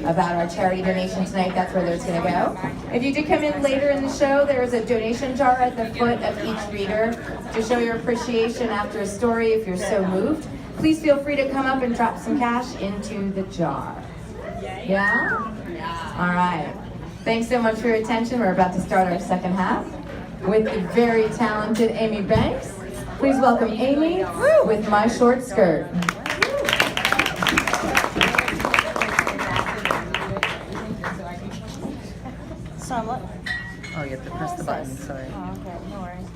about our charity donation tonight, that's where there's going to go. If you did come in later in the show, there is a donation jar at the foot of each reader to show your appreciation after a story if you're so moved. Please feel free to come up and drop some cash into the jar. Yeah? All right. Thanks so much for your attention. We're about to start our second half with the very talented Amy Banks. Please welcome Amy with My Short Skirt. Oh, you have to press the button, sorry. Oh, okay, no worries.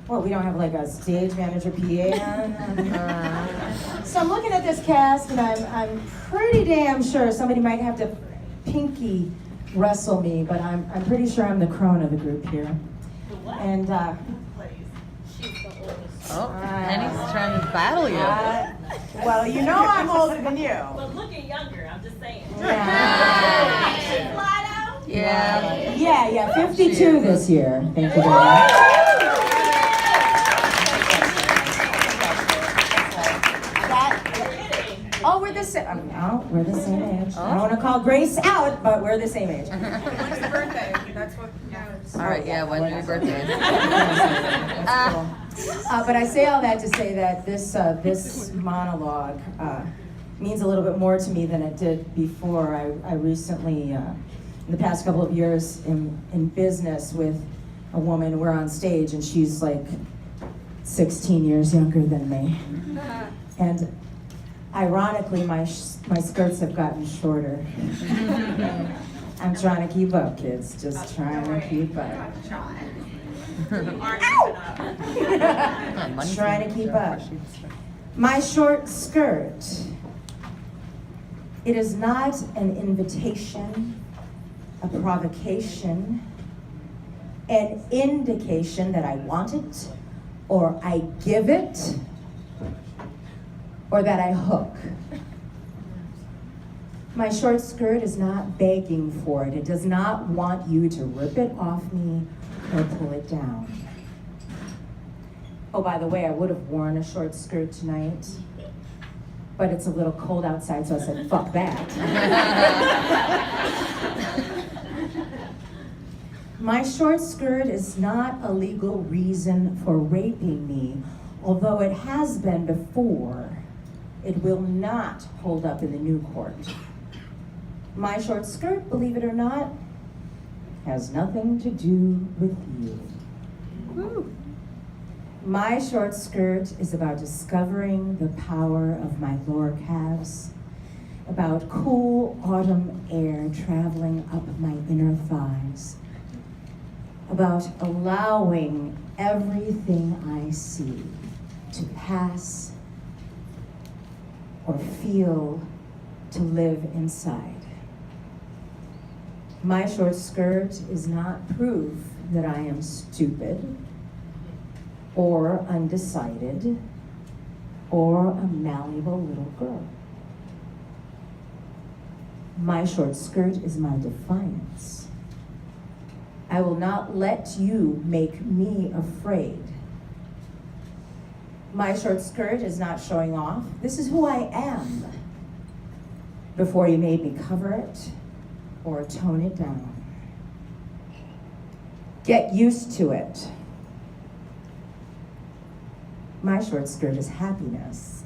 Well, we don't have like a stage manager PA on. So I'm looking at this cast and I'm pretty damn sure somebody might have to pinky wrestle me, but I'm pretty sure I'm the crone of the group here. And Penny's trying to battle you. well, you know I'm older than you. But looking younger, I'm just saying. Yeah, 52 this year. Thank you very much. Oh, we're the same. Oh, we're the same age. I don't want to call Grace out, but we're the same age. When's the birthday? That's what matters. All right, yeah, when's your birthday? But I say all that to say that this monologue means a little bit more to me than it did before. I recently, in the past couple of years, in business with a woman. We're on stage, and she's like 16 years younger than me. And ironically, my skirts have gotten shorter. I'm trying to keep up, kids. Just trying to keep up. Trying to keep up. My short skirt. It is not an invitation, a provocation, an indication that I want it, or I give it, or that I hook. My short skirt is not begging for it. It does not want you to rip it off me or pull it down. Oh, by the way, I would have worn a short skirt tonight, but it's a little cold outside, so I said, fuck that. My short skirt is not a legal reason for raping me, although it has been before. It will not hold up in the new court. My short skirt, believe it or not, has nothing to do with you. Woo. My short skirt is about discovering the power of my lower calves, about cool autumn air traveling up my inner thighs, about allowing everything I see to pass or feel to live inside. My short skirt is not proof that I am stupid or undecided or a malleable little girl. My short skirt is my defiance. I will not let you make me afraid. My short skirt is not showing off. This is who I am before you made me cover it or tone it down. Get used to it. My short skirt is happiness.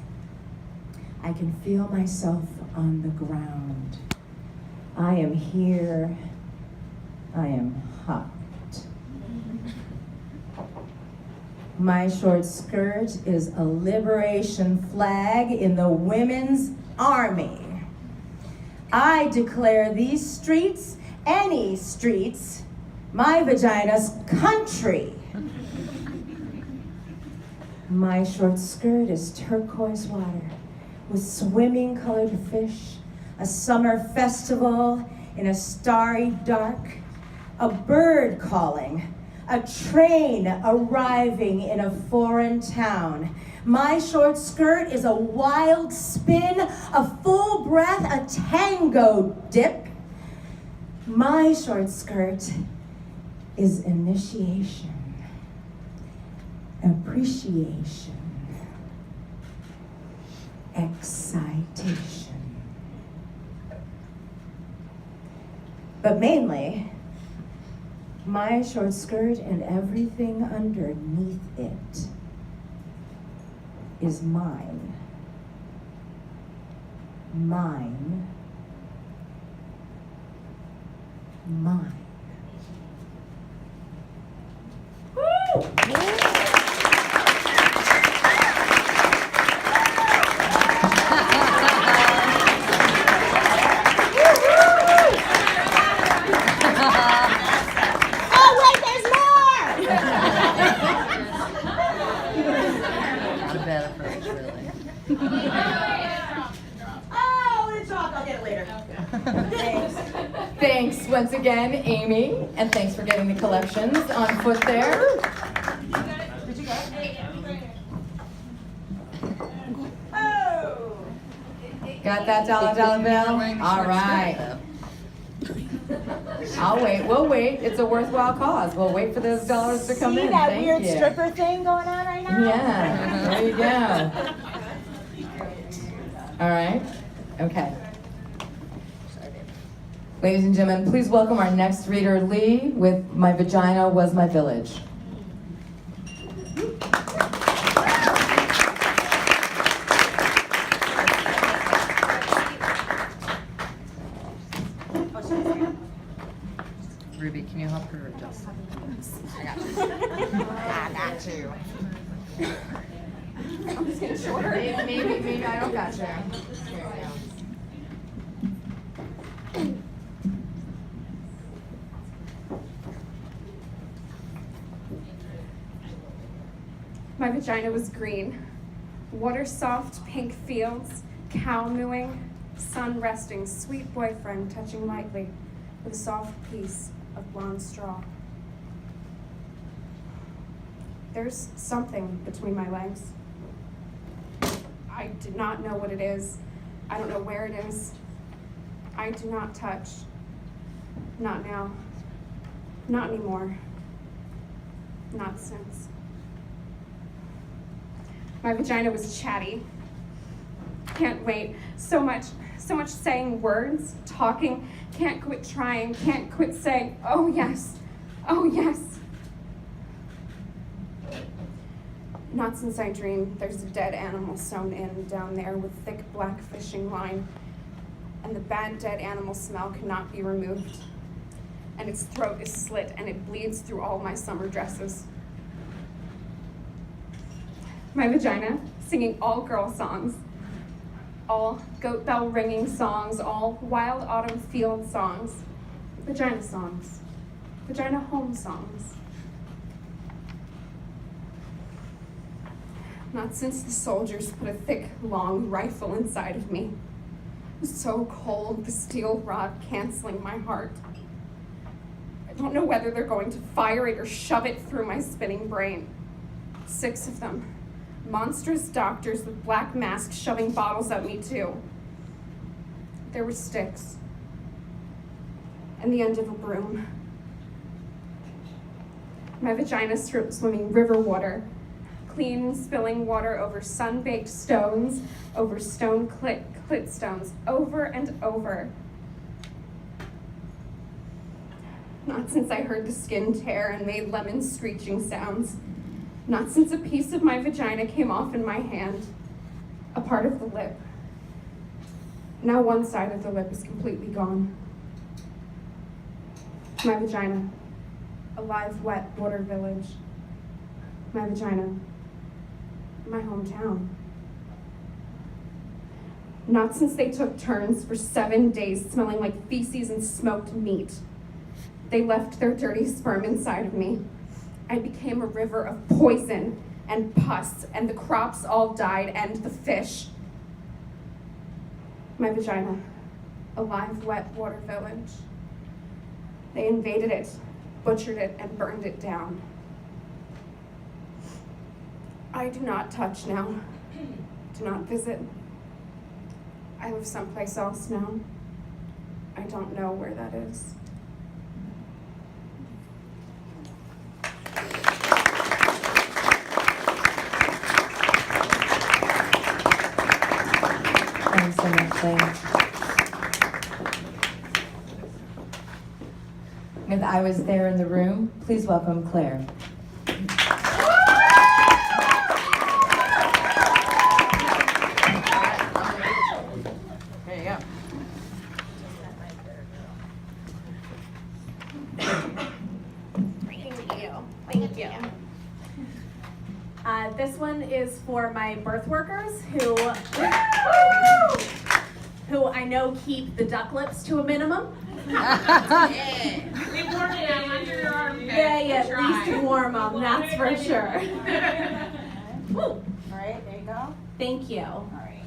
I can feel myself on the ground. I am here. I am hot. My short skirt is a liberation flag in the women's army. I declare these streets, any streets, my vagina's country. My short skirt is turquoise water with swimming colored fish, a summer festival in a starry dark, a bird calling, a train arriving in a foreign town. My short skirt is a wild spin, a full breath, a tango dip. My short skirt is initiation, appreciation, excitation. But mainly, my short skirt and everything underneath it is mine. Mine. Mine. Not a bad approach, really. Oh, it's chalk. I'll get it later. Thanks. Thanks once again, Amy, and thanks for getting the collections on foot there. Did you get it? Oh. Got that dollar bill? All right. I'll wait. We'll wait. It's a worthwhile cause. We'll wait for those dollars to come See in. that Thank weird you. stripper thing going on right now? Yeah. There you go. All right. Okay. Ladies and gentlemen, please welcome our next reader, Lee, with My Vagina Was My Village. Ruby, can you help her adjust? I got you. I'm just getting shorter. Maybe I don't got you. My vagina was green. Water-soft pink fields, cow mooing, sun resting, sweet boyfriend touching lightly with a soft piece of blonde straw. There's something between my legs. I did not know what it is. I don't know where it is. I do not touch. Not now. Not anymore. Not since. My vagina was chatty. Can't wait. So much saying words, talking. Can't quit trying. Can't quit saying, oh yes, oh yes. Not since I dreamed there's a dead animal sewn in down there with thick black fishing line, and the bad dead animal smell cannot be removed, and its throat is slit and it bleeds through all my summer dresses. My vagina singing all girl songs, all goat bell ringing songs, all wild autumn field songs, vagina songs, vagina home songs. Not since the soldiers put a thick, long rifle inside of me. It was so cold, the steel rod canceling my heart. I don't know whether they're going to fire it or shove it through my spinning brain. 6 of them. Monstrous doctors with black masks shoving bottles at me too. There were sticks. And the end of a broom. My vagina swimming river water. Clean, spilling water over sun-baked stones, over stone clit stones, over and over. Not since I heard the skin tear and made lemon screeching sounds. Not since a piece of my vagina came off in my hand, a part of the lip. Now one side of the lip is completely gone. My vagina, a live, wet water village. My vagina, my hometown. Not since they took turns for 7 days smelling like feces and smoked meat. They left their dirty sperm inside of me. I became a river of poison and pus, and the crops all died, and the fish. My vagina, a live, wet water village. They invaded it, butchered it, and burned it down. I do not touch now, do not visit. I live someplace else now. I don't know where that is. Thanks so much, Lee. with I Was There in the Room, please welcome Claire. There you go. Thank you. This one is for my birth workers who I know keep the duck lips to a minimum. We warm it up under your armpit. Yeah, at least warm them, that's for sure. Woo. All right, there you go. Thank you. All right.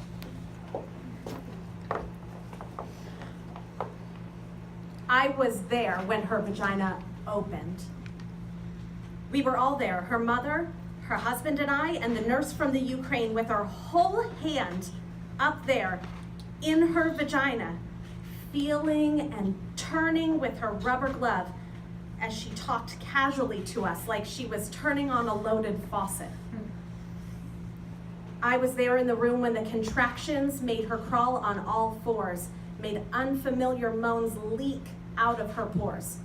I was there when her vagina opened. We were all there, her mother, her husband and I, and the nurse from the Ukraine with her whole hand up there in her vagina, feeling and turning with her rubber glove as she talked casually to us like she was turning on a loaded faucet. I was there in the room when the contractions made her crawl on all fours, made unfamiliar moans leak out of her pores.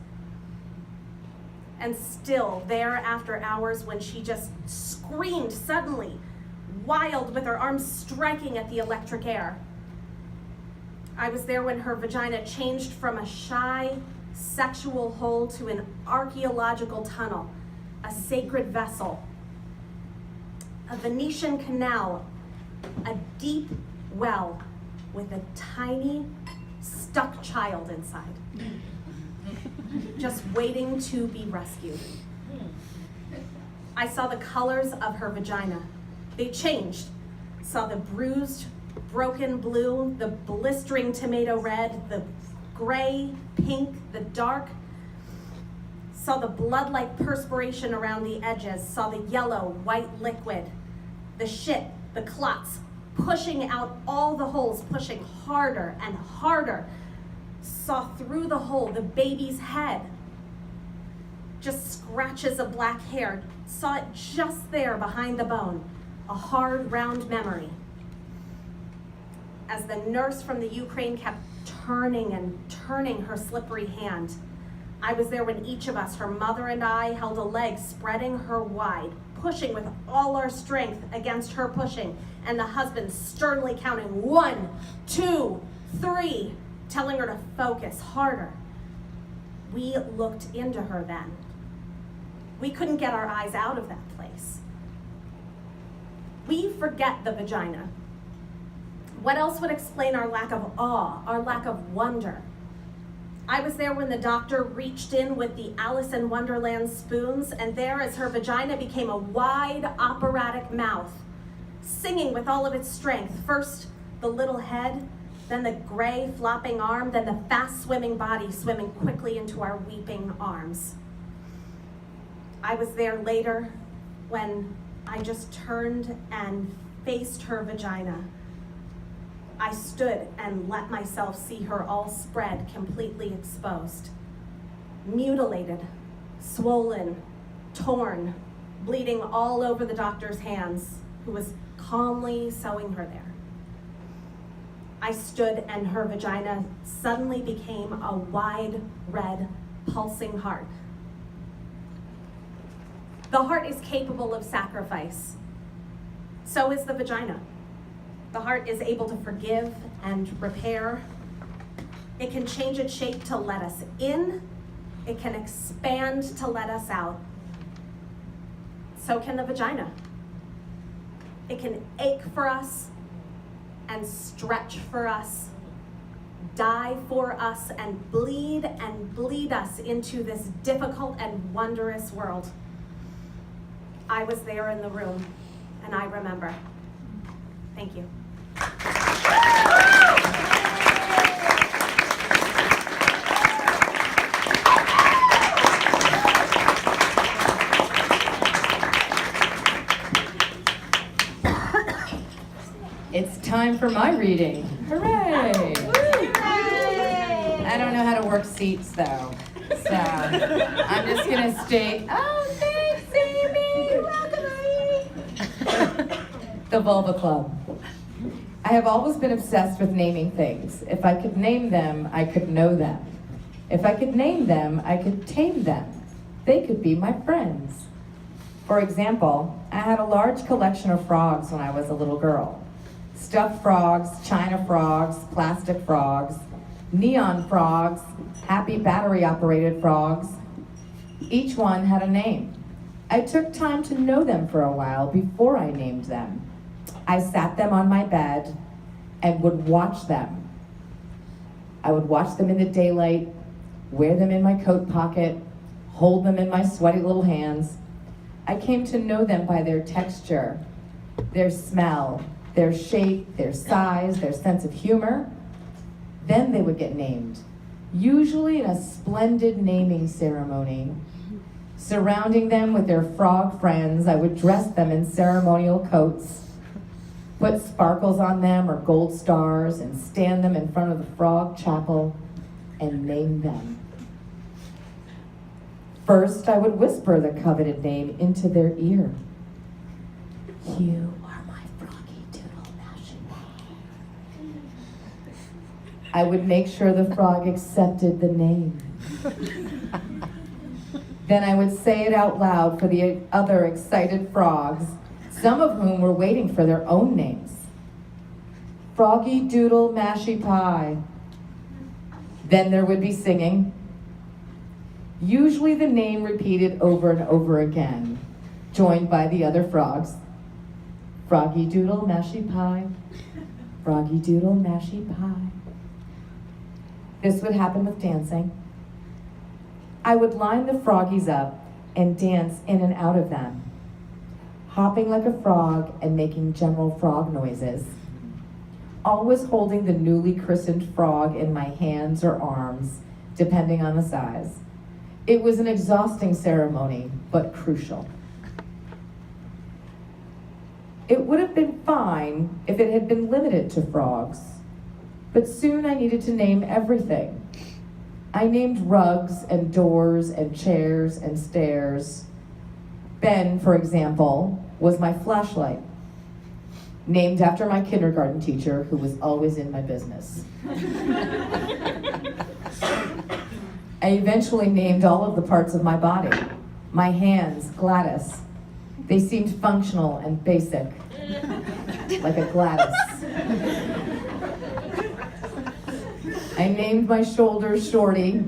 And still, there after hours when she just screamed suddenly, wild with her arms striking at the electric air. I was there when her vagina changed from a shy, sexual hole to an archaeological tunnel, a sacred vessel, a Venetian canal, a deep well with a tiny, stuck child inside, just waiting to be rescued. I saw the colors of her vagina. They changed. Saw the bruised, broken blue, the blistering tomato red, the gray, pink, the dark. Saw the blood-like perspiration around the edges. Saw the yellow, white liquid, the shit, the clots, pushing out all the holes, pushing harder and harder. Saw through the hole the baby's head, just scratches of black hair. Saw it just there behind the bone, a hard, round memory. As the nurse from the Ukraine kept turning and turning her slippery hand, I was there when each of us, her mother and I, held a leg spreading her wide, pushing with all our strength against her pushing, and the husband sternly counting 1, 2, 3, telling her to focus harder. We looked into her then. We couldn't get our eyes out of that place. We forget the vagina. What else would explain our lack of awe, our lack of wonder? I was there when the doctor reached in with the Alice in Wonderland spoons, and there as her vagina became a wide operatic mouth, singing with all of its strength. First the little head, then the gray flopping arm, then the fast swimming body swimming quickly into our weeping arms. I was there later when I just turned and faced her vagina. I stood and let myself see her all spread, completely exposed, mutilated, swollen, torn, bleeding all over the doctor's hands, who was calmly sewing her there. I stood and her vagina suddenly became a wide, red, pulsing heart. The heart is capable of sacrifice. So is the vagina. The heart is able to forgive and repair. It can change its shape to let us in. It can expand to let us out. So can the vagina. It can ache for us and stretch for us, die for us, and bleed us into this difficult and wondrous world. I was there in the room, and I remember. Thank you. It's time for my reading. Hooray! I don't know how to work seats though, so I'm just gonna state, oh, thanks, Amy! Welcome, Amy! The Vulva Club. I have always been obsessed with naming things. If I could name them, I could know them. If I could name them, I could tame them. They could be my friends. For example, I had a large collection of frogs when I was a little girl. Stuffed frogs, china frogs, plastic frogs, neon frogs, happy battery-operated frogs. Each one had a name. I took time to know them for a while before I named them. I sat them on my bed and would watch them. I would watch them in the daylight, wear them in my coat pocket, hold them in my sweaty little hands. I came to know them by their texture, their smell, their shape, their size, their sense of humor. Then they would get named, usually in a splendid naming ceremony. Surrounding them with their frog friends, I would dress them in ceremonial coats, put sparkles on them or gold stars, and stand them in front of the frog chapel and name them. First, I would whisper the coveted name into their ear. You are my froggy doodle mashing. I would make sure the frog accepted the name. Then I would say it out loud for the other excited frogs, some of whom were waiting for their own names. Froggy Doodle Mashy Pie. Then there would be singing. Usually the name repeated over and over again, joined by the other frogs. Froggy Doodle Mashy Pie. Froggy Doodle Mashy Pie. This would happen with dancing. I would line the froggies up and dance in and out of them, hopping like a frog and making general frog noises, always holding the newly christened frog in my hands or arms, depending on the size. It was an exhausting ceremony, but crucial. It would have been fine if it had been limited to frogs, but soon I needed to name everything. I named rugs and doors and chairs and stairs. Ben, for example, was my flashlight, named after my kindergarten teacher who was always in my business. I eventually named all of the parts of my body. My hands, Gladys. They seemed functional and basic, like a Gladys. I named my shoulders Shorty,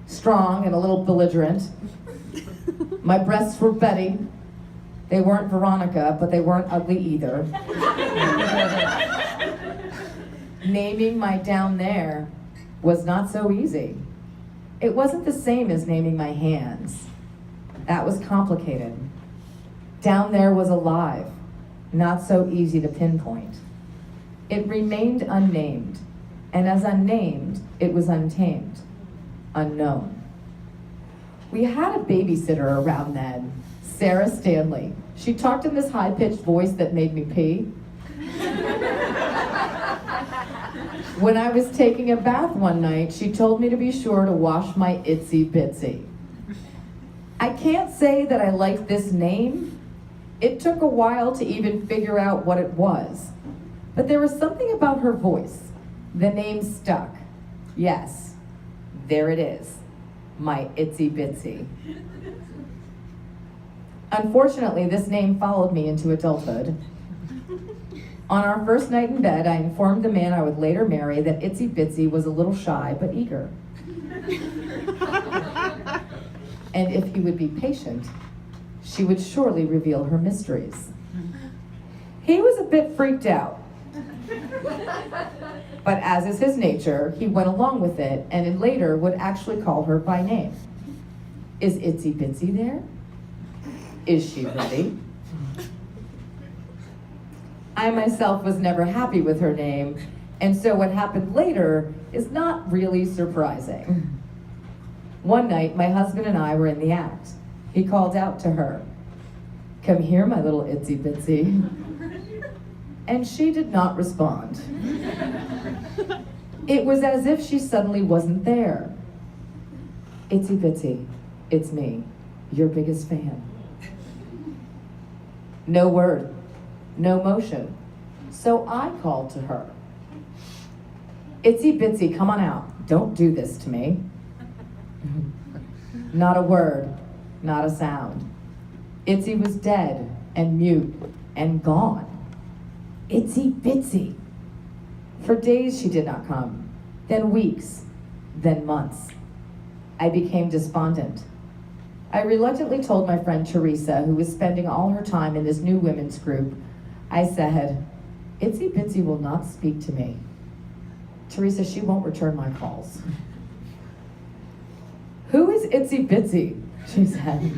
strong and a little belligerent. My breasts were Betty. They weren't Veronica, but they weren't ugly either. Naming my down there was not so easy. It wasn't the same as naming my hands. That was complicated. Down there was alive, not so easy to pinpoint. It remained unnamed. And as unnamed, it was untamed, unknown. We had a babysitter around then, Sarah Stanley. She talked in this high-pitched voice that made me pee. When I was taking a bath one night, she told me to be sure to wash my itsy bitsy. I can't say that I liked this name. It took a while to even figure out what it was. But there was something about her voice. The name stuck. Yes, there it is, my itsy bitsy. Unfortunately, this name followed me into adulthood. On our first night in bed, I informed the man I would later marry that itsy bitsy was a little shy but eager. And if he would be patient, she would surely reveal her mysteries. He was a bit freaked out. But as is his nature, he went along with it and later would actually call her by name. Is Itsy Bitsy there? Is she ready? I myself was never happy with her name, and so what happened later is not really surprising. One night, my husband and I were in the act. He called out to her, "Come here, my little Itsy Bitsy." And she did not respond. It was as if she suddenly wasn't there. Itsy Bitsy, it's me, your biggest fan. No word, no motion. So I called to her. Itsy Bitsy, come on out. Don't do this to me. Not a word, not a sound. Itsy was dead and mute and gone. Itsy bitsy. For days she did not come, then weeks, then months. I became despondent. I reluctantly told my friend Teresa, who was spending all her time in this new women's group, I said, Itsy bitsy will not speak to me. Teresa, she won't return my calls. Who is Itsy bitsy? She said.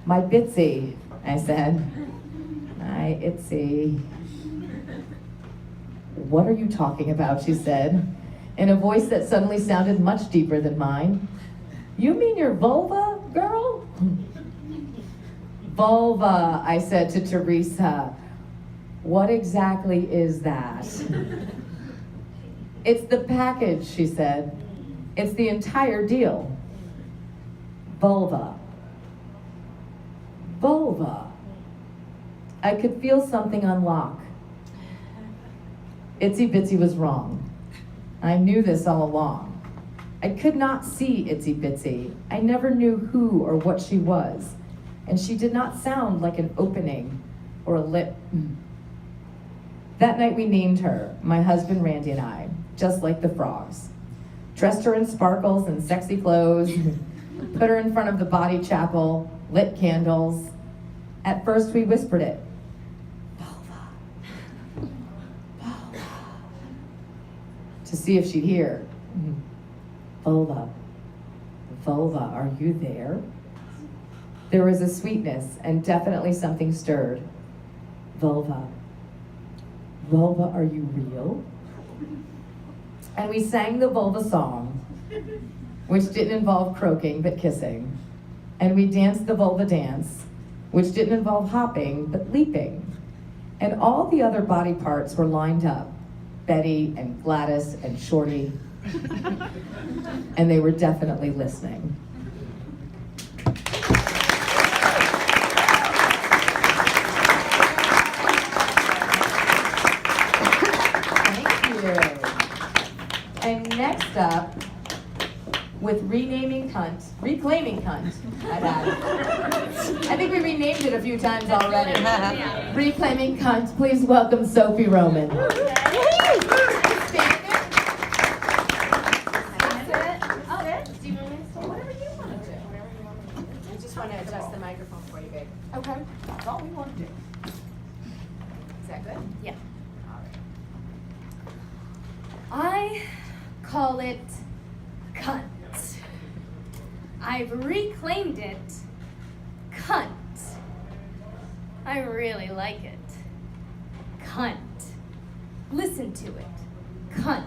My bitsy, I said. My Itsy. What are you talking about? She said, in a voice that suddenly sounded much deeper than mine. You mean your vulva, girl? Vulva, I said to Teresa. What exactly is that? It's the package, she said. It's the entire deal. Vulva. Vulva. I could feel something unlock. Itsy Bitsy was wrong. I knew this all along. I could not see Itsy Bitsy. I never knew who or what she was. And she did not sound like an opening or a lip. That night we named her, my husband Randy and I, just like the frogs. Dressed her in sparkles and sexy clothes, put her in front of the body chapel, lit candles. At first we whispered it. Vulva. Vulva. To see if she'd hear. Vulva. Vulva, are you there? There was a sweetness and definitely something stirred. Vulva. Vulva, are you real? And we sang the vulva song, which didn't involve croaking but kissing. And we danced the vulva dance, which didn't involve hopping but leaping. And all the other body parts were lined up, Betty and Gladys and Shorty. And they were definitely listening. And next up, with reclaiming cunt, I've added. I think we renamed it a few times already. Reclaiming cunt, please welcome Sophie Roman. I just want to adjust the microphone for you, babe. Okay, that's all we want to do. Is that good? Yeah. I call it cunt. I've reclaimed it cunt. I really like it. Cunt. Listen to it. Cunt.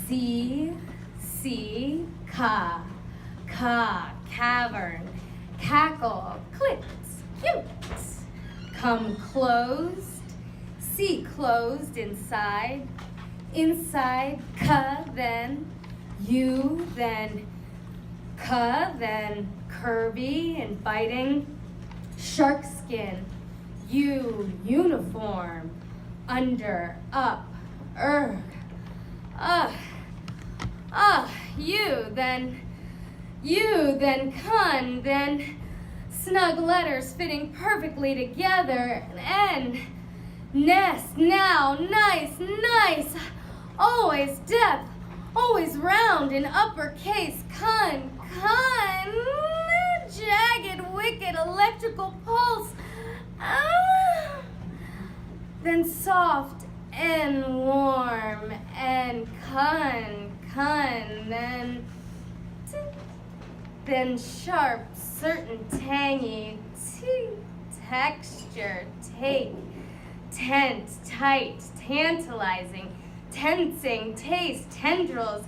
C, cavern, cackle, clits, cute. Come closed, see closed inside, then you, then then curvy and biting, shark skin, uniform, under, up, you, then cun, then snug letters fitting perfectly together, and nest, now, nice, always depth, always round in uppercase, cun, jagged, wicked, electrical pulse, then soft and warm, and cun, then sharp, certain tangy, texture, take, tense, tight, tantalizing, tensing, taste, tendrils,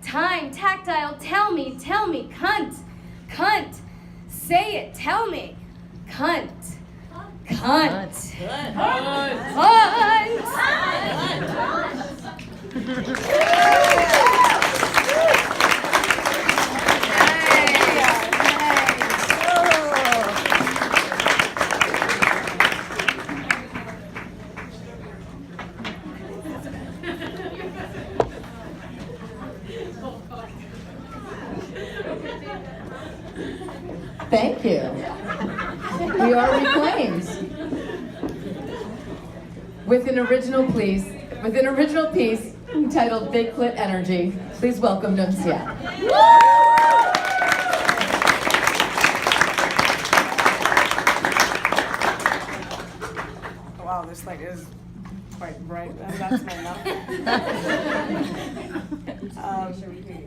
time, tactile, tell me, cunt, say it, tell me, cunt. Thank you. We are reclaimed. With an original piece entitled Big Clit Energy, please welcome Nuncia. Wow, this light is quite bright, and that's my mouth.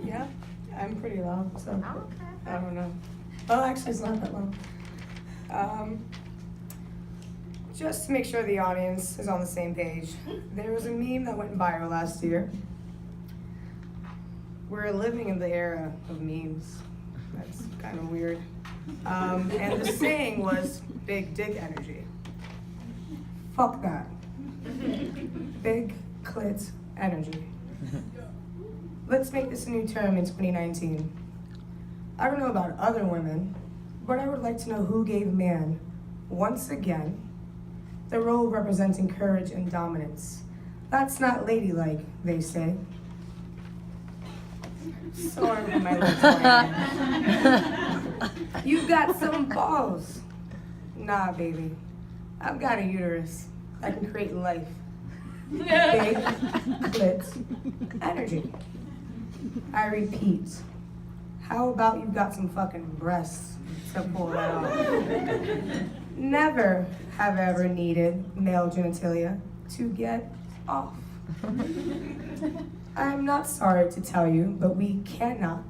Yeah, I'm pretty loud, so I don't know. Well, actually, it's not that loud. Just to make sure the audience is on the same page, there was a meme that went viral last year. We're living in the era of memes. That's kind of weird. And the saying was big dick energy. Fuck that. Big clit energy. Let's make this a new term in 2019. I don't know about other women, but I would like to know who gave man, once again, the role representing courage and dominance. That's not ladylike, they say. Sorry for my lips. You've got some balls. Nah, baby. I've got a uterus that can create life. Big clit energy. I repeat, how about you've got some fucking breasts to pull that off? Never have ever needed male genitalia to get off. I'm not sorry to tell you, but we cannot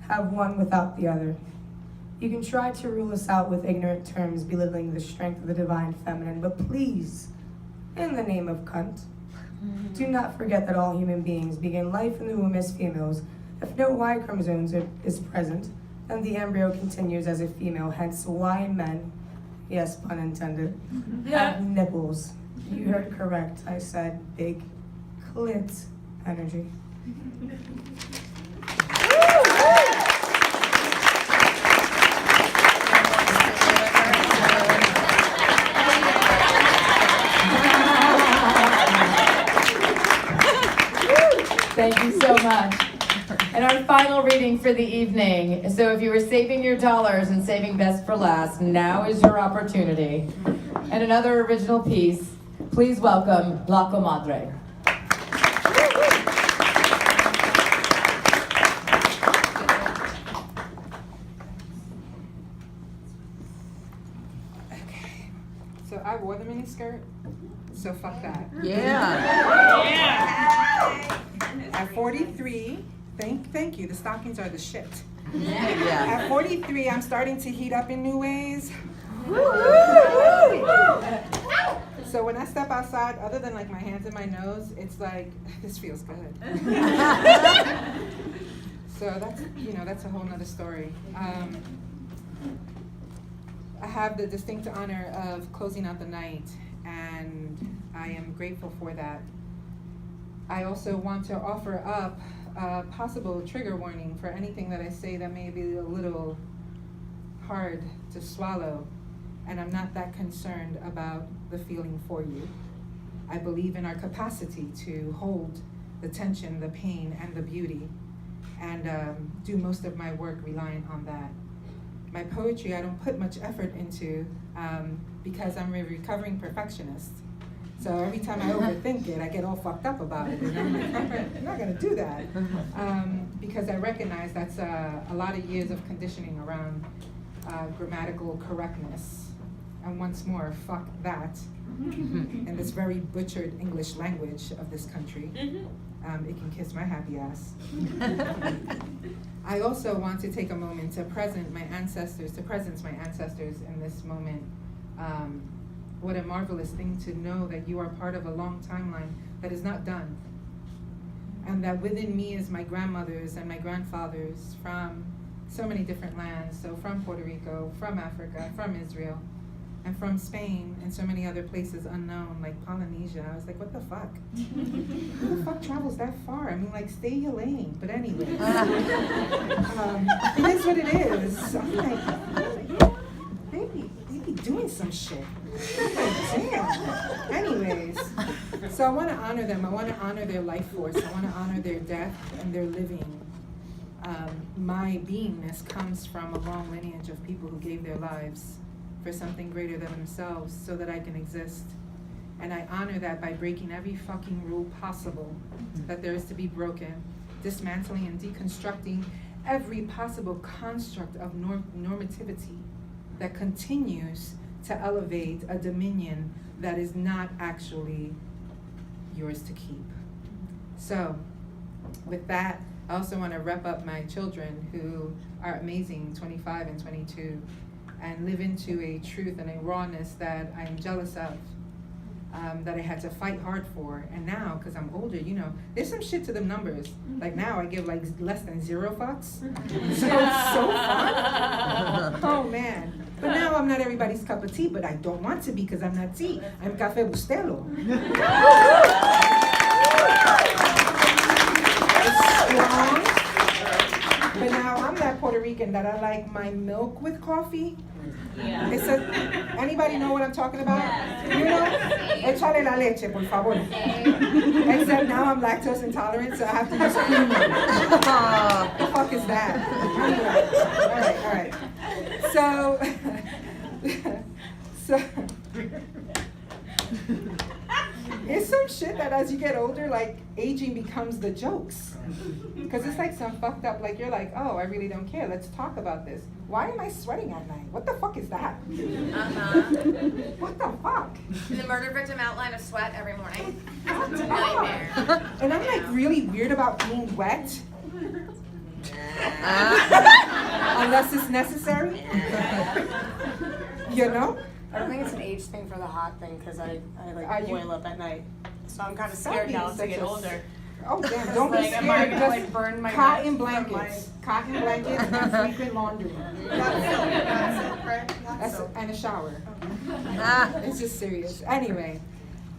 have one without the other. You can try to rule us out with ignorant terms belittling the strength of the divine feminine, but please, in the name of cunt, do not forget that all human beings begin life in the womb as females. If no Y chromosomes is present, then the embryo continues as a female, hence why men, yes, pun intended, have nipples. You heard correct, I said big clit energy. Thank you so much. And our final reading for the evening. So if you were saving your dollars and saving best for last, now is your opportunity. And another original piece, please welcome La Comadre. Okay, so I wore the mini skirt, so fuck that. At 43, thank you, the stockings are the shit. At 43, I'm starting to heat up in new ways. So when I step outside, other than like my hands and my nose, it's like, this feels good. So that's a whole nother story. I have the distinct honor of closing out the night, and I am grateful for that. I also want to offer up a possible trigger warning for anything that I say that may be a little hard to swallow, and I'm not that concerned about the feeling for you. I believe in our capacity to hold the tension, the pain, and the beauty, and do most of my work relying on that. My poetry, I don't put much effort into because I'm a recovering perfectionist. So every time I overthink it, I get all fucked up about it. And I'm like, I'm not gonna do that. Because I recognize that's a lot of years of conditioning around grammatical correctness. And once more, fuck that. In this very butchered English language of this country. It can kiss my happy ass. I also want to take a moment to presence my ancestors in this moment. What a marvelous thing to know that you are part of a long timeline that is not done. And that within me is my grandmothers and my grandfathers from so many different lands. So from Puerto Rico, from Africa, from Israel, and from Spain, and so many other places unknown, like Polynesia. I was like, what the fuck? Who the fuck travels that far? I mean, like, stay your lane. But anyways, it is what it is. I'm like, they be doing some shit. Damn. Anyways, so I want to honor them. I want to honor their life force. I want to honor their death and their living. My beingness comes from a long lineage of people who gave their lives for something greater than themselves so that I can exist. And I honor that by breaking every fucking rule possible that there is to be broken, dismantling and deconstructing every possible construct of normativity that continues to elevate a dominion that is not actually yours to keep. So, with that, I also want to rep up my children who are amazing, 25 and 22, and live into a truth and a rawness that I'm jealous of, that I had to fight hard for. And now, because I'm older, you know, there's some shit to them numbers. Like now I give like less than 0 fucks. So it's so fun. Oh man. But now I'm not everybody's cup of tea, but I don't want to be because I'm not tea. I'm Café Bustelo. Strong. But now I'm that Puerto Rican that I like my milk with coffee. Yeah. It's a, anybody know what I'm talking about? You know? Échale la leche, por favor. Except now I'm lactose intolerant, so I have to use cream milk. What the fuck is that? All right. So it's some shit that as you get older, like aging becomes the jokes. Because it's like some fucked up, like you're like, oh, I really don't care. Let's talk about this. Why am I sweating at night? What the fuck is that? What the fuck? The murder victim outline of sweat every morning. It's a nightmare. And I'm like really weird about being wet. Unless it's necessary. You know? I don't think it's an age thing for the hot thing because I Are you- boil up at night. So I'm kind of scared now as I get older. Oh damn, don't be Like, am I scared. gonna like burn my Cotton neck from blankets. Cotton blankets and frequent laundry. And a shower. It's just serious. Anyway,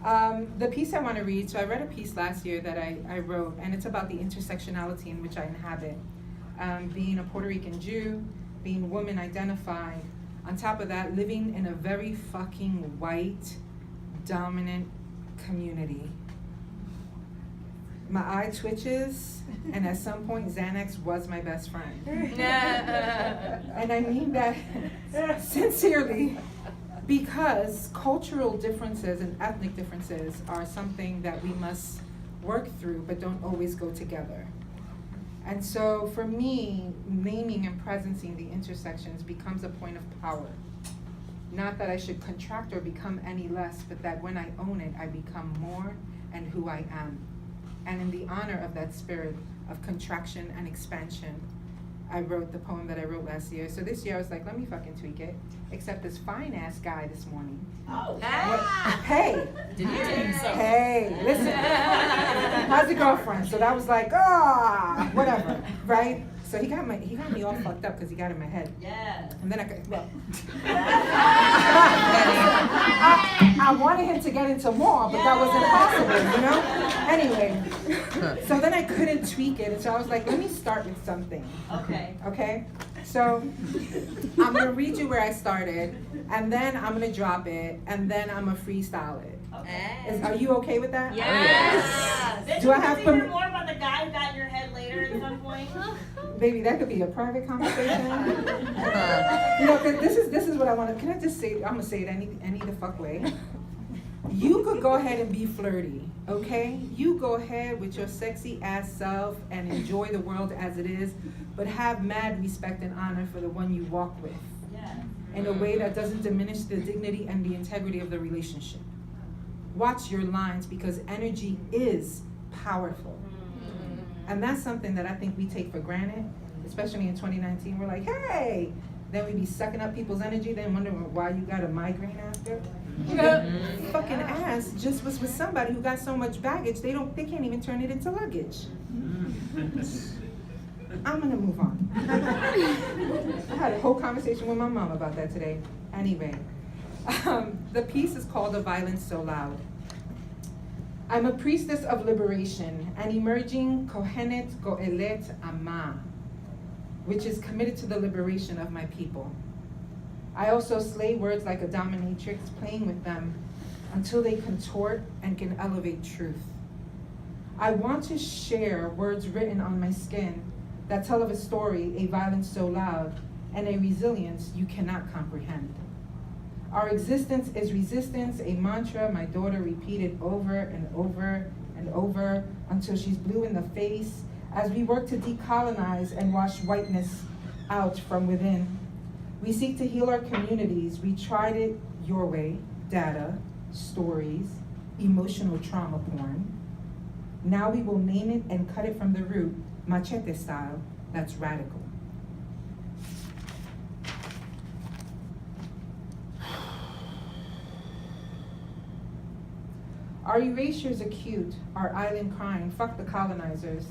the piece I want to read, so I read a piece last year that I wrote, and it's about the intersectionality in which I inhabit. Being a Puerto Rican Jew, being woman identified, on top of that, living in a very fucking white, dominant community. My eye twitches, and at some point Xanax was my best friend. And I mean that sincerely, because cultural differences and ethnic differences are something that we must work through but don't always go together. And so for me, naming and presencing the intersections becomes a point of power. Not that I should contract or become any less, but that when I own it, I become more and who I am. And in the honor of that spirit of contraction and expansion, I wrote the poem that I wrote last year. So this year I was like, let me fucking tweak it. Except this fine ass guy this morning. Oh. Hey. Hey, listen. How's the girlfriend? So that was like, whatever, right? So he got me all fucked up because he got in my head. Yes. And then I wanted him to get into more, but that was impossible, you know? Anyway, so then I couldn't tweak it, and so I was like, let me start with something. Okay? So I'm gonna read you where I started, and then I'm gonna drop it, and then I'm gonna freestyle it. Are you okay with that? Yes. Do I have to hear more about the guy who got in your head later at some point? Baby, that could be a private conversation. You know, 'cause this is what I want to. Can I just say? I'm gonna say it any the fuck way. You could go ahead and be flirty, okay? You go ahead with your sexy ass self and enjoy the world as it is, but have mad respect and honor for the one you walk with, in a way that doesn't diminish the dignity and the integrity of the relationship. Watch your lines because energy is powerful. And that's something that I think we take for granted, especially in 2019. We're like, hey, then we be sucking up people's energy, then wondering why you got a migraine after. Fucking ass just was with somebody who got so much baggage, they can't even turn it into luggage. I'm gonna move on. I had a whole conversation with my mom about that today. Anyway, the piece is called "The Violence So Loud." I'm a priestess of liberation, an emerging Kohenet Goelet Amma, which is committed to the liberation of my people. I also slay words like a dominatrix, playing with them until they contort and can elevate truth. I want to share words written on my skin that tell of a story, a violence so loud, and a resilience you cannot comprehend. Our existence is resistance, a mantra my daughter repeated over and over and over until she's blue in the face as we work to decolonize and wash whiteness out from within. We seek to heal our communities. We tried it your way, data, stories, emotional trauma porn. Now we will name it and cut it from the root, machete style, that's radical. Our erasure's acute, our island crying, fuck the colonizers,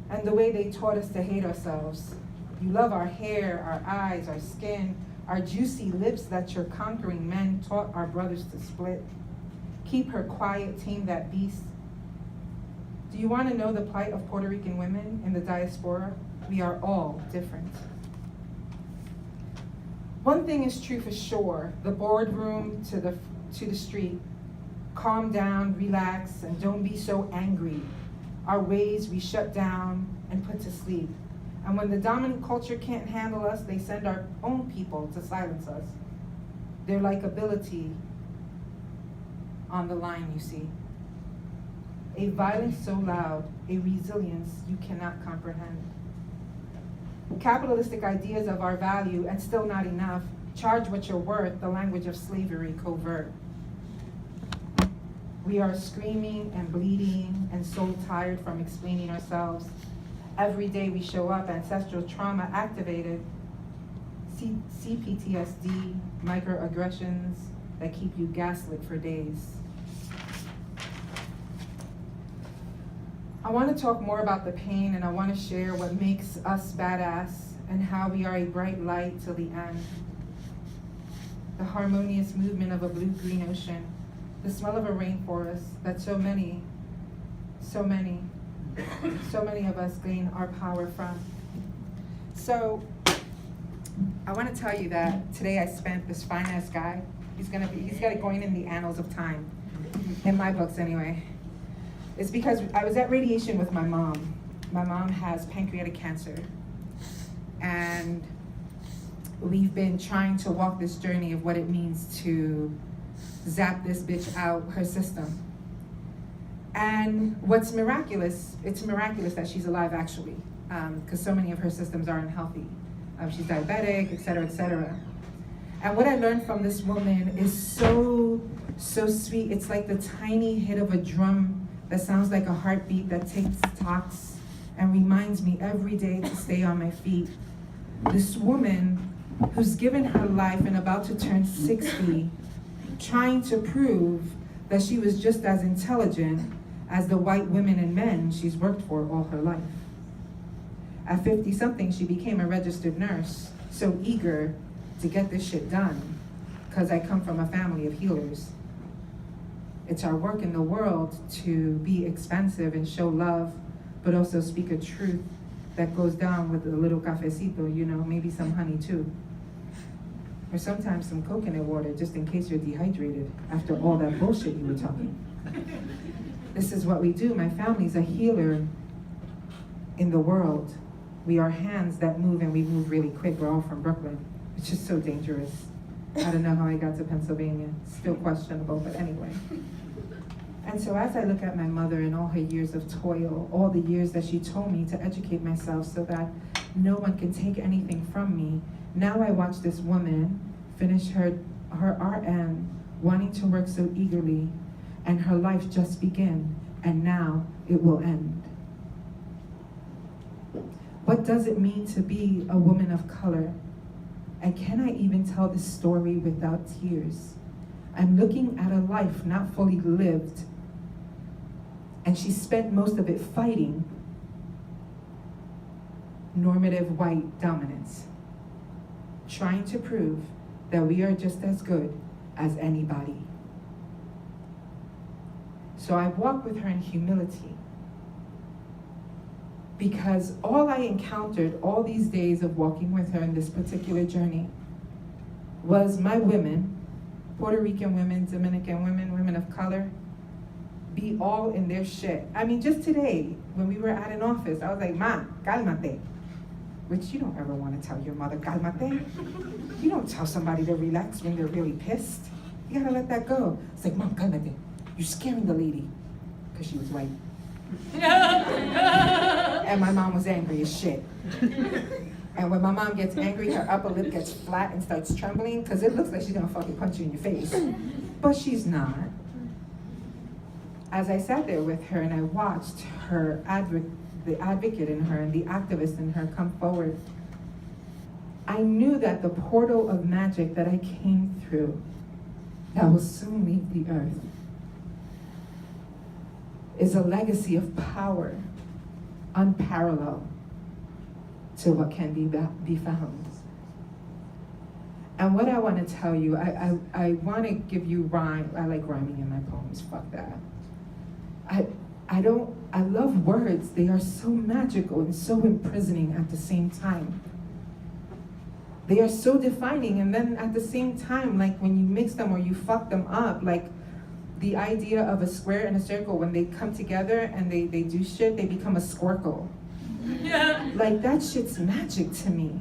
and the way they taught us to hate ourselves. You love our hair, our eyes, our skin, our juicy lips that your conquering men taught our brothers to split. Keep her quiet, tame that beast. Do you want to know the plight of Puerto Rican women in the diaspora? We are all different. One thing is true for sure, the boardroom to the street. Calm down, relax, and don't be so angry. Our ways we shut down and put to sleep. And when the dominant culture can't handle us, they send our own people to silence us. Their likability on the line, you see. A violence so loud, a resilience you cannot comprehend. Capitalistic ideas of our value, and still not enough, charge what you're worth, the language of slavery covert. We are screaming and bleeding and so tired from explaining ourselves. Every day we show up, ancestral trauma activated, CPTSD, microaggressions that keep you gaslit for days. I want to talk more about the pain, and I want to share what makes us badass and how we are a bright light till the end. The harmonious movement of a blue-green ocean, the smell of a rainforest that so many of us gain our power from. So, I want to tell you that today I spent this fine-ass guy, he's got it going in the annals of time, in my books anyway. It's because I was at radiation with my mom. My mom has pancreatic cancer, and we've been trying to walk this journey of what it means to zap this bitch out her system. And what's miraculous, it's miraculous that she's alive actually, because so many of her systems are unhealthy. She's diabetic, et cetera, et cetera. And what I learned from this woman is so sweet. It's like the tiny hit of a drum that sounds like a heartbeat that takes talks and reminds me every day to stay on my feet. This woman who's given her life and about to turn 60, trying to prove that she was just as intelligent as the white women and men she's worked for all her life. At 50-something, she became a registered nurse, so eager to get this shit done, because I come from a family of healers. It's our work in the world to be expansive and show love, but also speak a truth that goes down with a little cafecito, maybe some honey too. Or sometimes some coconut water, just in case you're dehydrated after all that bullshit you were talking. This is what we do. My family's a healer in the world. We are hands that move, and we move really quick. We're all from Brooklyn. It's just so dangerous. I don't know how I got to Pennsylvania. Still questionable, but anyway. And so as I look at my mother and all her years of toil, all the years that she told me to educate myself so that no one can take anything from me, now I watch this woman finish her RN, wanting to work so eagerly, and her life just begin, and now it will end. What does it mean to be a woman of color? And can I even tell this story without tears? I'm looking at a life not fully lived, and she spent most of it fighting normative white dominance, trying to prove that we are just as good as anybody. So I walk with her in humility, because all I encountered all these days of walking with her in this particular journey was my women, Puerto Rican women, Dominican women, women of color, be all in their shit. I mean, just today, when we were at an office, I was like, Ma, cálmate. Which you don't ever want to tell your mother, cálmate. You don't tell somebody to relax when they're really pissed. You gotta let that go. It's like, Mom, cálmate. You're scaring the lady. Because she was white. And my mom was angry as shit. And when my mom gets angry, her upper lip gets flat and starts trembling because it looks like she's gonna fucking punch you in your face. But she's not. As I sat there with her and I watched her the advocate in her and the activist in her come forward, I knew that the portal of magic that I came through, that will soon leave the earth, is a legacy of power unparalleled to what can be found. And what I want to tell you, I want to give you rhyme. I like rhyming in my poems, fuck that. I love words. They are so magical and so imprisoning at the same time. They are so defining, and then at the same time, like when you mix them or you fuck them up, like the idea of a square and a circle, when they come together and they do shit, they become a squircle. Yeah. Like that shit's magic to me.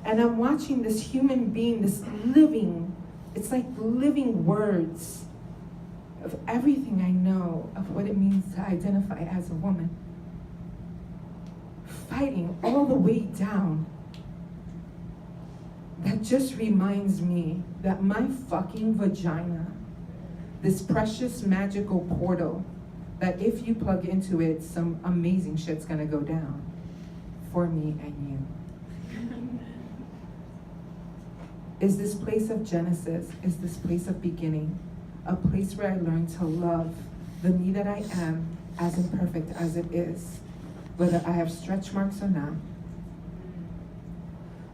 And I'm watching this human being, this living, it's like living words of everything I know of what it means to identify as a woman. Fighting all the way down. That just reminds me that my fucking vagina, this precious magical portal, that if you plug into it, some amazing shit's gonna go down for me and you. Is this place of Genesis, is this place of beginning, a place where I learn to love the me that I am, as imperfect as it is, whether I have stretch marks or not.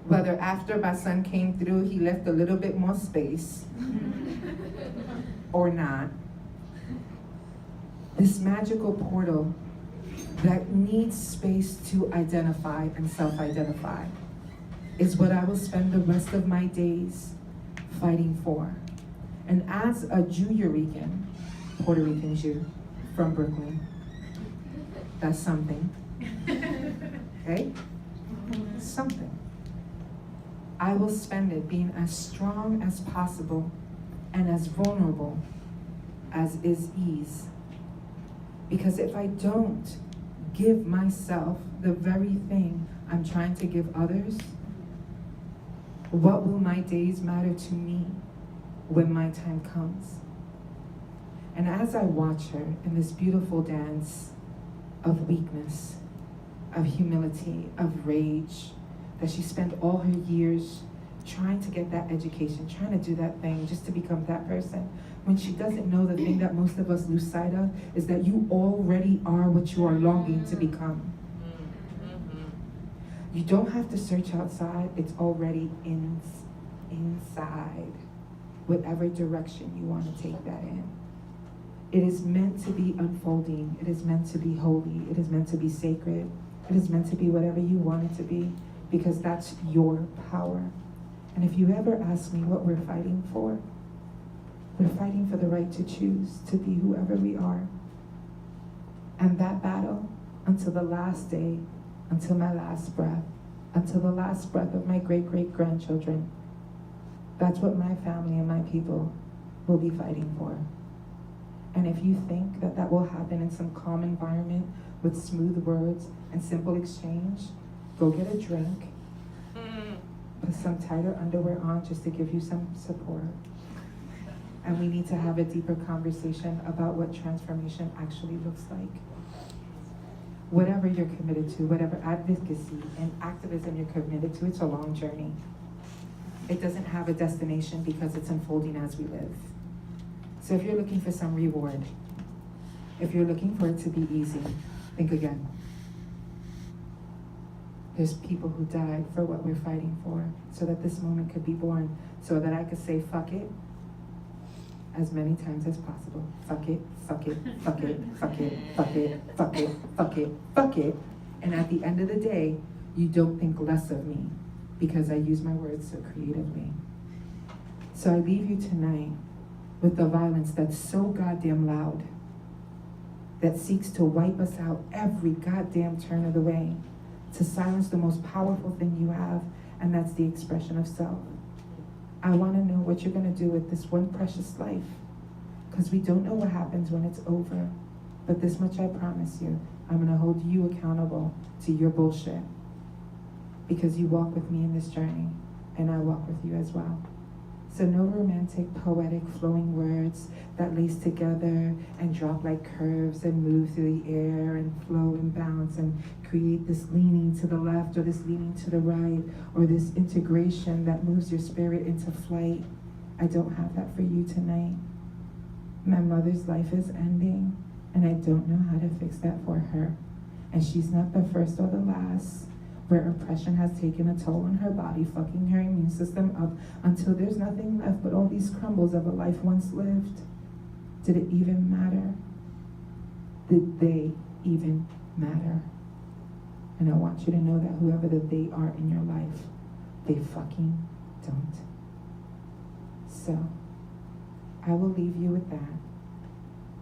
Whether after my son came through, he left a little bit more space or not. This magical portal that needs space to identify and self-identify is what I will spend the rest of my days fighting for. And as a Jew-Rican, Puerto Rican Jew from Brooklyn, that's something, okay? Something. I will spend it being as strong as possible and as vulnerable as is ease. Because if I don't give myself the very thing I'm trying to give others, what will my days matter to me when my time comes? And as I watch her in this beautiful dance of weakness, of humility, of rage, that she spent all her years trying to get that education, trying to do that thing just to become that person, when she doesn't know the thing that most of us lose sight of is that you already are what you are longing to become. You don't have to search outside, it's already inside, whatever direction you want to take that in. It is meant to be unfolding, it is meant to be holy, it is meant to be sacred, it is meant to be whatever you want it to be, because that's your power. And if you ever ask me what we're fighting for, we're fighting for the right to choose to be whoever we are. And that battle, until the last day, until my last breath, until the last breath of my great-great-grandchildren, that's what my family and my people will be fighting for. And if you think that that will happen in some calm environment with smooth words and simple exchange, go get a drink, put some tighter underwear on just to give you some support. And we need to have a deeper conversation about what transformation actually looks like. Whatever you're committed to, whatever advocacy and activism you're committed to, it's a long journey. It doesn't have a destination because it's unfolding as we live. So if you're looking for some reward, if you're looking for it to be easy, think again. There's people who died for what we're fighting for, so that this moment could be born, so that I could say fuck it as many times as possible. Fuck it, fuck it, fuck it, fuck it, fuck it, fuck it, fuck it, fuck it. And at the end of the day, you don't think less of me because I use my words so creatively. So I leave you tonight with the violence that's so goddamn loud that seeks to wipe us out every goddamn turn of the way, to silence the most powerful thing you have, and that's the expression of self. I want to know what you're going to do with this one precious life, because we don't know what happens when it's over. But this much I promise you, I'm going to hold you accountable to your bullshit, because you walk with me in this journey, and I walk with you as well. So no romantic, poetic, flowing words that lace together and drop like curves and move through the air and flow and bounce and create this leaning to the left or this leaning to the right or this integration that moves your spirit into flight. I don't have that for you tonight. My mother's life is ending, and I don't know how to fix that for her. And she's not the first or the last, where oppression has taken a toll on her body, fucking her immune system up until there's nothing left but all these crumbles of a life once lived. Did it even matter? Did they even matter? And I want you to know that whoever that they are in your life, they fucking don't. So, I will leave you with that.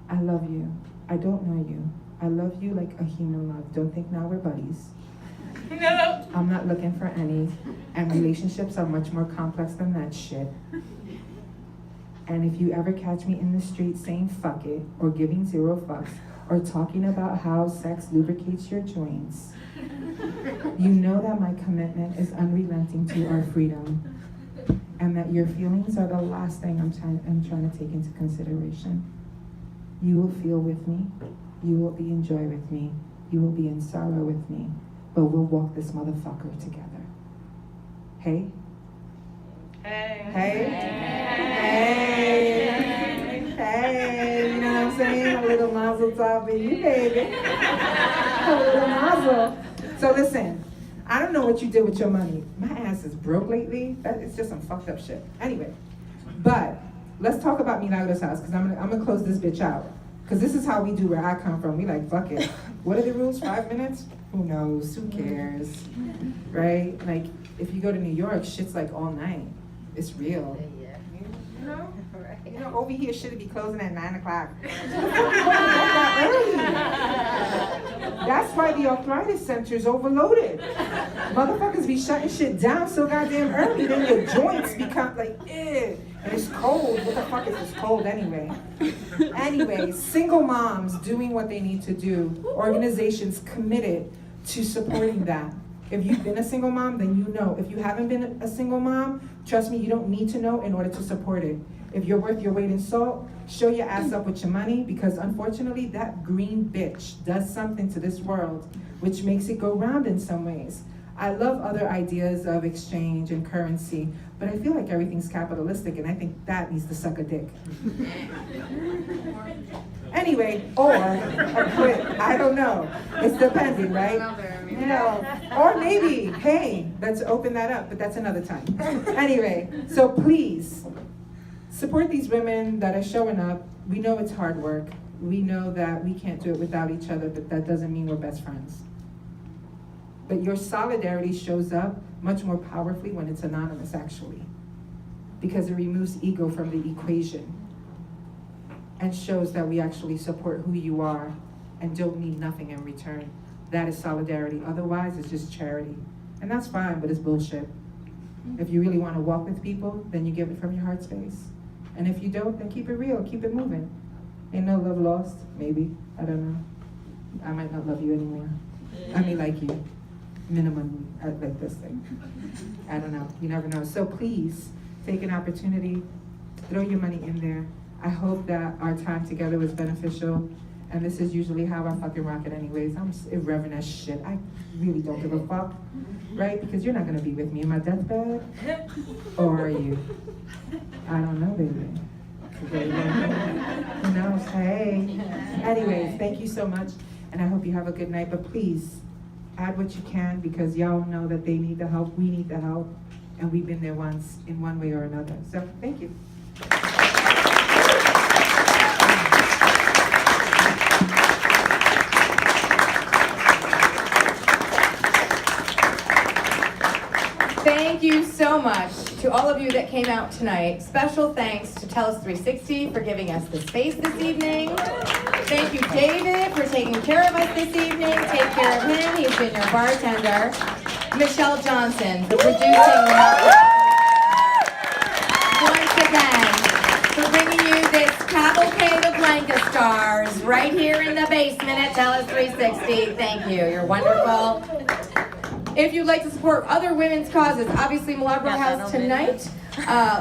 I love you. I don't know you. I love you like a human love. Don't think now we're buddies. No. I'm not looking for any, and relationships are much more complex than that shit. And if you ever catch me in the street saying fuck it, or giving 0 fucks, or talking about how sex lubricates your joints, you know that my commitment is unrelenting to our freedom, and that your feelings are the last thing I'm trying to take into consideration. You will feel with me, you will be in joy with me, you will be in sorrow with me, but we'll walk this motherfucker together. Hey? Hey. Hey? Hey? Hey? You know what I'm saying? A little mazel tov for you, baby. A little mazel. So listen, I don't know what you did with your money. My ass is broke lately. It's just some fucked up shit. Anyway, but let's talk about Milagros' house, because I'm gonna close this bitch out. Because this is how we do where I come from. We like, fuck it. What are the rules? 5 minutes? Who knows? Who cares? Right? Like, if you go to New York, shit's like all night. It's real. You know, over here shit'd be closing at 9 o'clock. That's why the arthritis center's overloaded. Motherfuckers be shutting shit down so goddamn early, then your joints become like, eh. And it's cold. What the fuck is this cold anyway? Anyway, single moms doing what they need to do. Organizations committed to supporting that. If you've been a single mom, then you know. If you haven't been a single mom, trust me, you don't need to know in order to support it. If you're worth your weight in salt, show your ass up with your money, because unfortunately that green bitch does something to this world which makes it go round in some ways. I love other ideas of exchange and currency, but I feel like everything's capitalistic, and I think that needs to suck a dick. Anyway, or a quit, I don't know. It's depending, right? You know, or maybe, hey, let's open that up, but that's another time. Anyway, so please, support these women that are showing up. We know it's hard work. We know that we can't do it without each other, but that doesn't mean we're best friends. But your solidarity shows up much more powerfully when it's anonymous, actually, because it removes ego from the equation and shows that we actually support who you are and don't need nothing in return. That is solidarity. Otherwise, it's just charity. And that's fine, but it's bullshit. If you really want to walk with people, then you give it from your heart space. And if you don't, then keep it real, keep it moving. Ain't no love lost, maybe, I don't know. I might not love you anymore. I mean, like you. Minimum, like this thing. I don't know, you never know. So please, take an opportunity, throw your money in there. I hope that our time together was beneficial, and this is usually how I fucking rock it anyways. I'm irreverent as shit. I really don't give a fuck, right? Because you're not gonna be with me in my deathbed, or are you? I don't know, baby. Who knows, hey. Anyways, thank you so much, and I hope you have a good night, but please, add what you can, because y'all know that they need the help, we need the help, and we've been there once in one way or another. So, thank you. Thank you so much to all of you that came out tonight. Special thanks to Tellus 360 for giving us the space this evening. Thank you, David, taking care of us this evening. Take care of him. He's been your bartender. Michelle Johnson, for producing once again, for bringing you this cavalcade of Lancastars right here in the basement at Tellus 360. Thank you. You're wonderful. If you'd like to support other women's causes, obviously Milagro House tonight.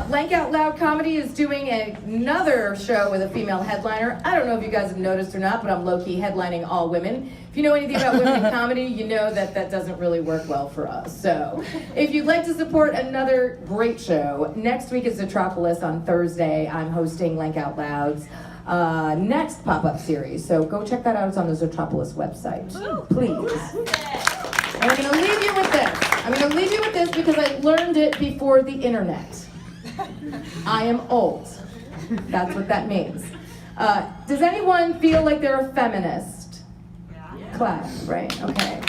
Lank Out Loud Comedy is doing another show with a female headliner. I don't know if you guys have noticed or not, but I'm low-key headlining all women. If you know anything about women in comedy, you know that that doesn't really work well for us. So if you'd like to support another great show, next week is Metropolis on Thursday. I'm hosting Lank Out Loud's next pop-up series. So go check that out. It's on the Metropolis website. Please. And I'm going to leave you with this. I'm going to leave you with this because I learned it before the internet. I am old. That's what that means. Does anyone feel like they're a feminist? Class, right? Okay.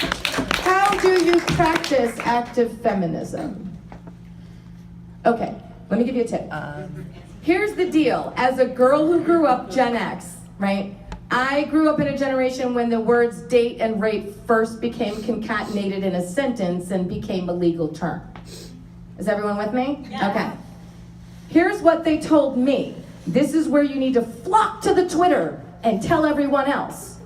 How do you practice active feminism? Okay, let me give you a tip. Here's the deal. As a girl who grew up Gen X, right? I grew up in a generation when the words date and rape first became concatenated in a sentence and became a legal term. Is everyone with me? Yeah. Okay. Here's what they told me. This is where you need to flock to the Twitter and tell everyone else.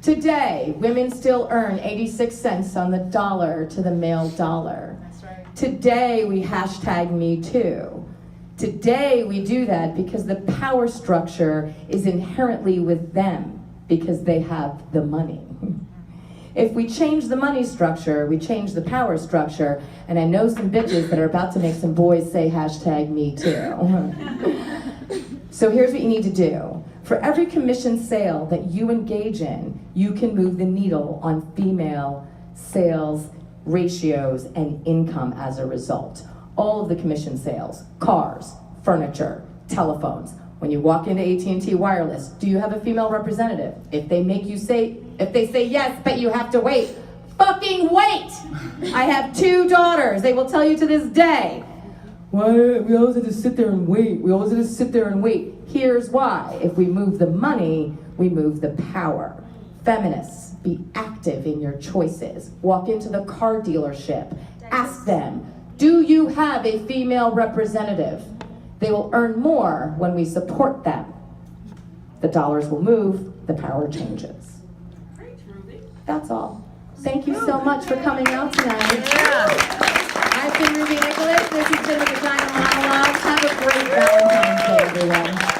Today, women still earn 86 cents on the dollar to the male dollar. That's right. Today, we hashtag Me Too. Today, we do that because the power structure is inherently with them because they have the money. If we change the money structure, we change the power structure, and I know some bitches that are about to make some boys say hashtag Me Too. So here's what you need to do. For every commission sale that you engage in, you can move the needle on female sales ratios and income as a result. All of the commission sales, cars, furniture, telephones. When you walk into AT&T Wireless, do you have a female representative? If they say yes, but you have to wait, fucking wait! I have 2 daughters. They will tell you to this day, why we always have to sit there and wait. We always have to sit there and wait. Here's why. If we move the money, we move the power. Feminists, be active in your choices. Walk into the car dealership. Ask them, do you have a female representative? They will earn more when we support them. The dollars will move, the power changes. That's all. Thank you so much for coming out tonight. I've been Ruby Nicholas. This has been the Tellus Monologues. Have a great Valentine's Day, everyone.